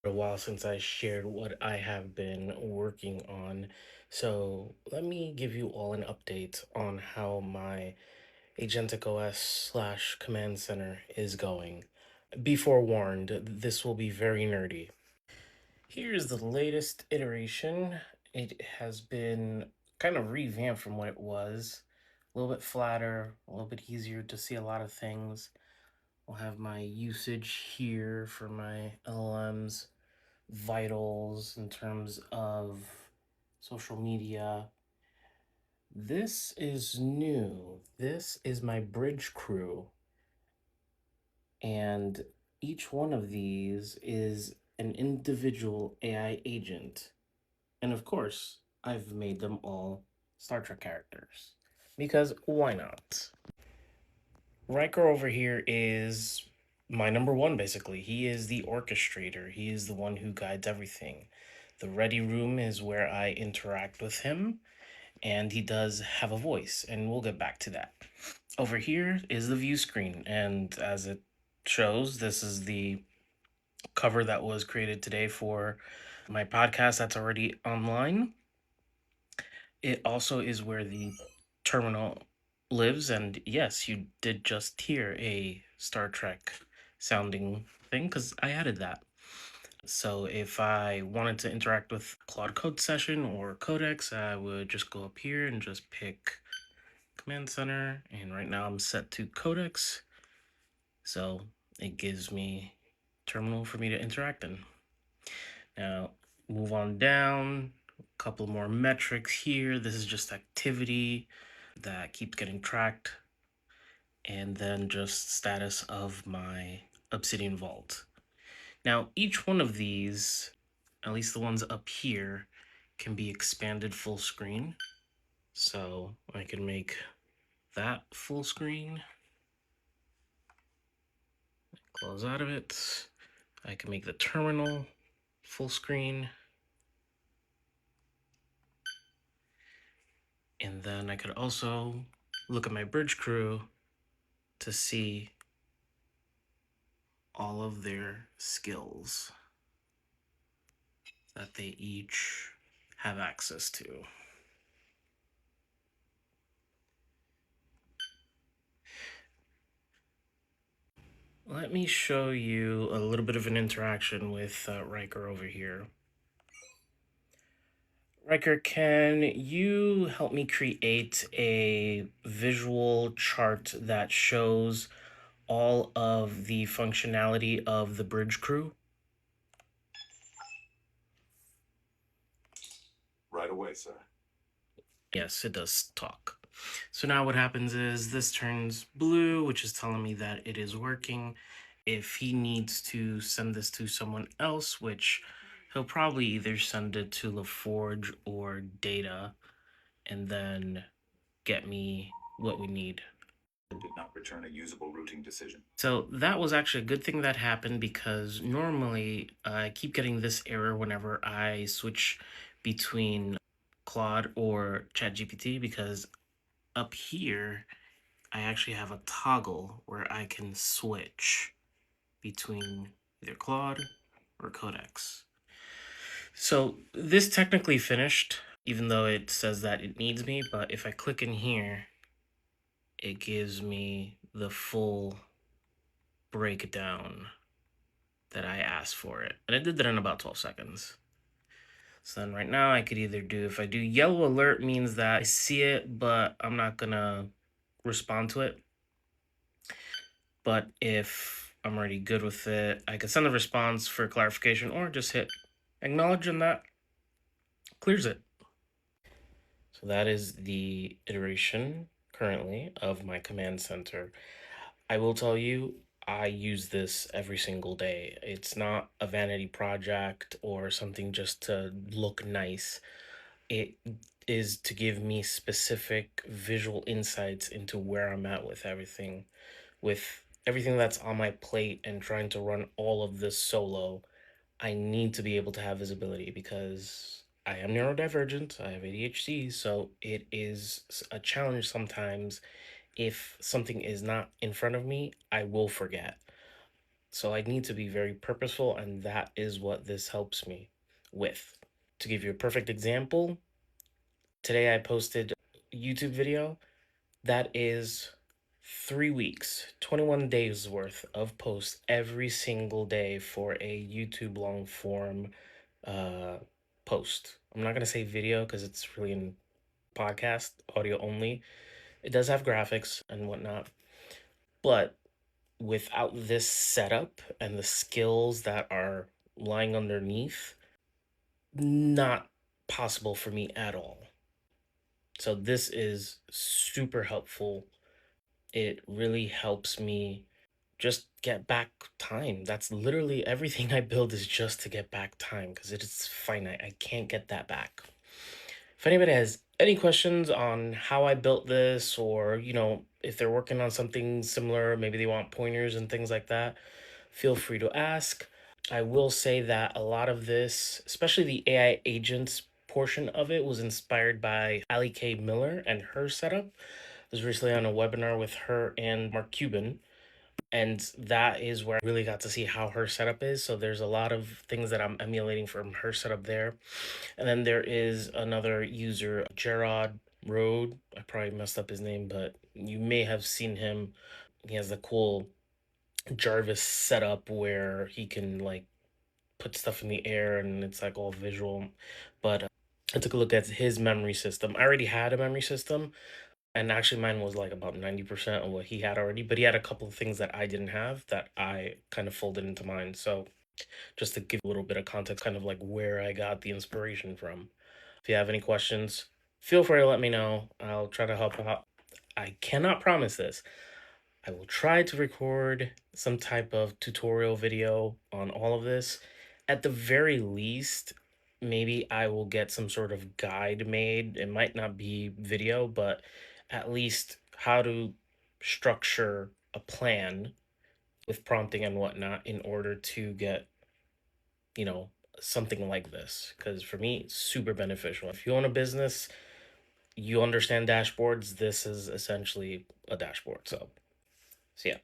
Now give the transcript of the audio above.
A while since I shared what I have been working on. So let me give you all an update on how my AgenticOS slash Command Center is going. Be forewarned, this will be very nerdy. Here's the latest iteration. It has been kind of revamped from what it was. A little bit flatter, a little bit easier to see a lot of things. I'll have my usage here for my LLMs, vitals in terms of social media. This is new. This is my bridge crew. And each one of these is an individual AI agent. And of course, I've made them all Star Trek characters. Because why not? Riker over here is my number one, basically. He is the orchestrator, he is the one who guides everything. The ready room is where I interact with him, and he does have a voice, and we'll get back to that. Over here is the view screen, and as it shows, this is the cover that was created today for my podcast that's already online. It also is where the terminal lives, and yes, you did just hear a Star Trek sounding thing because I added that. So if I wanted to interact with Claude Code Session or Codex, I would just go up here and just pick Command Center, and right now I'm set to Codex, so it gives me terminal for me to interact in. Now, move on down, a couple more metrics here. This is just activity that keeps getting tracked, and then just status of my Obsidian Vault. Now, each one of these, at least the ones up here, can be expanded full screen. So I can make that full screen, close out of it. I can make the terminal full screen. And then I could also look at my bridge crew to see all of their skills that they each have access to. Let me show you a little bit of an interaction with Riker over here. Riker, can you help me create a visual chart that shows all of the functionality of the bridge crew? Right away, sir. Yes, it does talk. So now what happens is this turns blue, which is telling me that it is working. If he needs to send this to someone else, which he'll probably either send it to LaForge or Data, and then get me what we need. Did not return a usable routing decision. So that was actually a good thing that happened, because normally I keep getting this error whenever I switch between Claude or ChatGPT, because up here I actually have a toggle where I can switch between either Claude or Codex. So this technically finished, even though it says that it needs me, but if I click in here, it gives me the full breakdown that I asked for it. And it did that in about 12 seconds. So then right now I could either do, if I do yellow alert, means that I see it, but I'm not gonna respond to it. But if I'm already good with it, I can send a response for clarification or just hit acknowledge, and that clears it. So that is the iteration currently of my command center. I will tell you, I use this every single day. It's not a vanity project or something just to look nice. It is to give me specific visual insights into where I'm at with everything that's on my plate, and trying to run all of this solo. I need to be able to have visibility because I am neurodivergent, I have ADHD, so it is a challenge sometimes. If something is not in front of me, I will forget. So I need to be very purposeful, and that is what this helps me with. To give you a perfect example, today I posted a YouTube video that is 3 weeks, 21 days worth of posts every single day for a YouTube long form uh, post. I'm not going to say video because it's really in podcast, audio only. It does have graphics and whatnot, but without this setup and the skills that are lying underneath, not possible for me at all. So this is super helpful. It really helps me just get back time. That's literally everything I build is just to get back time because it is finite. I can't get that back. If anybody has any questions on how I built this, or if they're working on something similar, maybe they want pointers and things like that, feel free to ask. I will say that a lot of this, especially the AI agents portion of it, was inspired by Ali K. Miller and her setup. I was recently on a webinar with her and Mark Cuban, and that is where I really got to see how her setup is. So there's a lot of things that I'm emulating from her setup there. And then there is another user, Gerard Road. I probably messed up his name, but you may have seen him. He has the cool Jarvis setup where he can like put stuff in the air and it's like all visual. But I took a look at his memory system. I already had a memory system, and actually mine was like about 90% of what he had already, but he had a couple of things that I didn't have that I kind of folded into mine. So just to give a little bit of context, kind of like where I got the inspiration from. If you have any questions, feel free to let me know. I'll try to help out. I cannot promise this. I will try to record some type of tutorial video on all of this. At the very least, maybe I will get some sort of guide made. It might not be video, but at least how to structure a plan with prompting and whatnot in order to get, you know, something like this. Because for me, it's super beneficial. If you own a business, you understand dashboards, this is essentially a dashboard. So yeah.